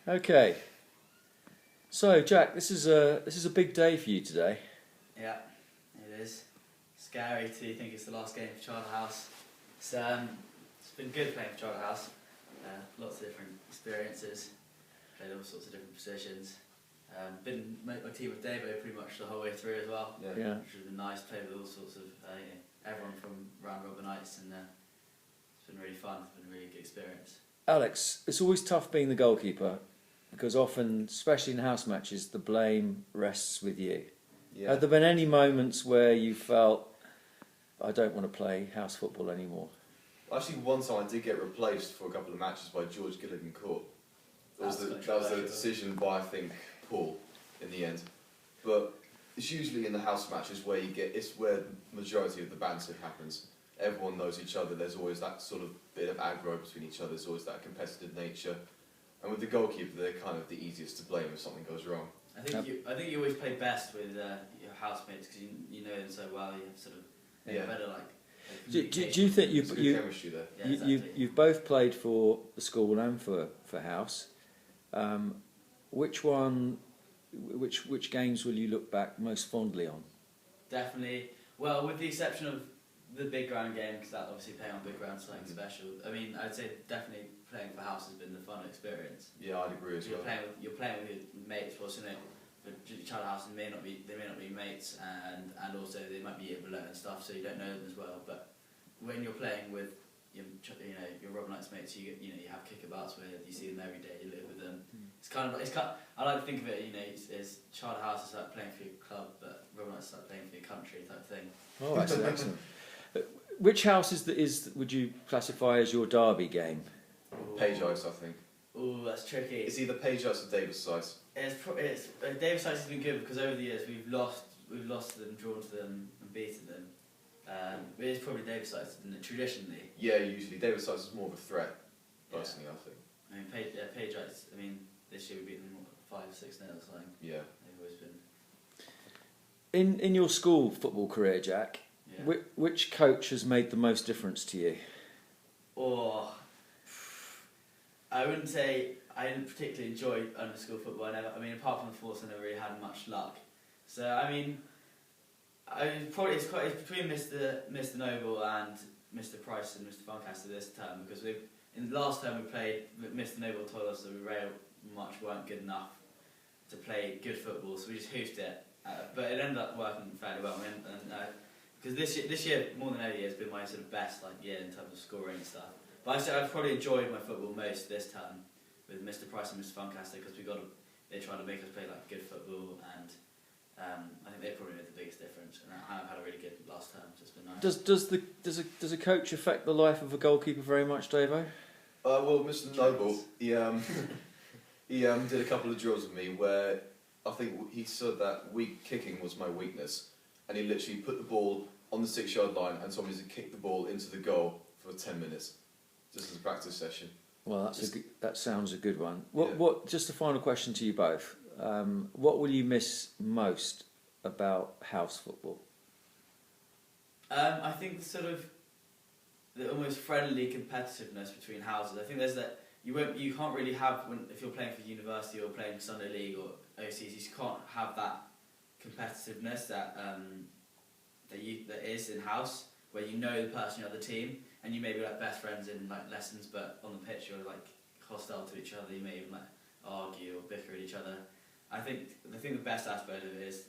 Okay. So, Jack, this is a big day for you today. Yeah, it is. Scary to think it's the last game for Charterhouse. It's been good playing for Charterhouse. Lots of different experiences. Played all sorts of different positions. Been my team with Davo pretty much the whole way through as well. Yeah. Which has been nice. Played with all sorts of everyone from round robin nights, and it's been really fun. It's been a really good experience. Alex, it's always tough being the goalkeeper because often, especially in house matches, the blame rests with you. Yeah. Have there been any moments where you felt, I don't want to play house football anymore? Actually, one time I did get replaced for a couple of matches by George Gilligan Court. That was a decision by, I think, Paul in the end. But it's usually in the house matches where it's where the majority of the banter happens. Everyone knows each other. There's always that sort of bit of aggro between each other. There's always that competitive nature. And with the goalkeeper, they're kind of the easiest to blame if something goes wrong. I think you always play best with your housemates because you know them so well. You have sort of better Do you think There's good chemistry there. Yeah, exactly. you've both played for the school and for house? Which games will you look back most fondly on? Definitely. Well, with the exception of the big ground game, because that obviously playing on big ground is something special. I mean, I'd say definitely playing for house has been the fun experience. Yeah, I'd agree as well. You're playing with your mates, also, you know, the child house they may not be mates, and also they might be below and stuff, so you don't know them as well. But when you're playing with your Robin Knights mates, you have kickabouts where you see them every day, you live with them. I like to think of it, as child house is like playing for your club, but Robin Knights is like playing for your country type thing. Oh, excellent. Which house would you classify as your derby game? Page Ice, I think. Oh, that's tricky. It's either Page Ice or Davis Sides. Davis Sides has been good because over the years we've lost to them, drawn to them, and beaten them. But it's probably Davis Sides, isn't it, traditionally? Yeah, usually Davis Sides is more of a threat, personally, I think. I mean, Page Ice. I mean, this year we beat them 5 or 6 0 or something. Yeah. They've always been. In your school football career, Jack, which coach has made the most difference to you? Or I wouldn't say I didn't particularly enjoy under school football. Apart from the force, I never really had much luck. So I mean, it's between Mr. Noble and Mr. Price and Mr. Funcaster this term, because in the last term we played, Mr. Noble told us that we very much weren't good enough to play good football, so we just hoofed it. But it ended up working fairly well, because this year more than any year has been my sort of best year in terms of scoring and stuff. But I've probably enjoyed my football most this term with Mr. Price and Mr. Funcaster, because they tried to make us play good football, and I think they probably made the biggest difference. And I've had a really good last term, so it's been nice. Does a coach affect the life of a goalkeeper very much, Davo? Well, Mr. Noble, he did a couple of drills with me where I think he said that weak kicking was my weakness, and he literally put the ball on the 6-yard line and told me to kick the ball into the goal for 10 minutes, just as a practice session. Well, that sounds a good one. What? Just a final question to you both. What will you miss most about house football? I think the almost friendly competitiveness between houses. I think there's that you can't really have if you're playing for university or playing Sunday League or OCs. You can't have that competitiveness that is in house, where you know the person you're on the team, and you may be best friends in lessons, but on the pitch you're hostile to each other. You may even argue or bicker at each other. I think the best aspect of it is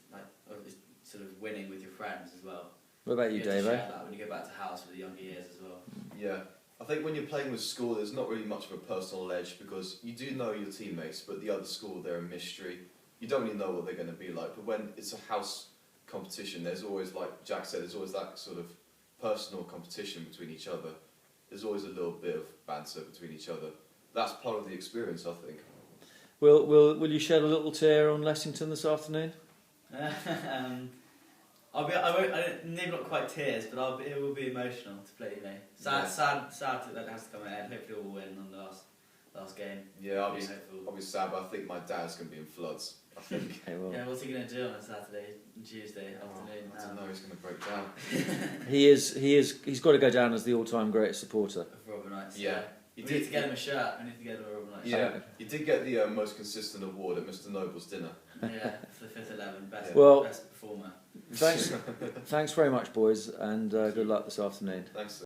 sort of winning with your friends as well. What about you, Davo? Share that when you go back to house with the younger years as well. Yeah, I think when you're playing with school, there's not really much of a personal edge, because you do know your teammates, but the other school, they're a mystery. You don't really know what they're going to be like. But when it's a house competition, there's always, like Jack said, there's always that sort of personal competition between each other. There's always a little bit of banter between each other. That's part of the experience, I think. Will you shed a little tear on Lessington this afternoon? Maybe not quite tears, but it will be emotional to play. Sad that has to come ahead. Hopefully we'll win on the last game. Yeah, I'll be sad, but I think my dad's going to be in floods. I think. Yeah, what's he going to do on a Saturday and Tuesday afternoon? I don't know. He's going to break down. He's got to go down as the all-time greatest supporter of Robin Knights. Yeah. We need to get him a shirt. We need to get him a Robin Knights Yeah, you did get the most consistent award at Mr. Noble's dinner. Yeah, for the fifth 11, best, Well, best performer. Thanks very much, boys, and good luck this afternoon. Thanks.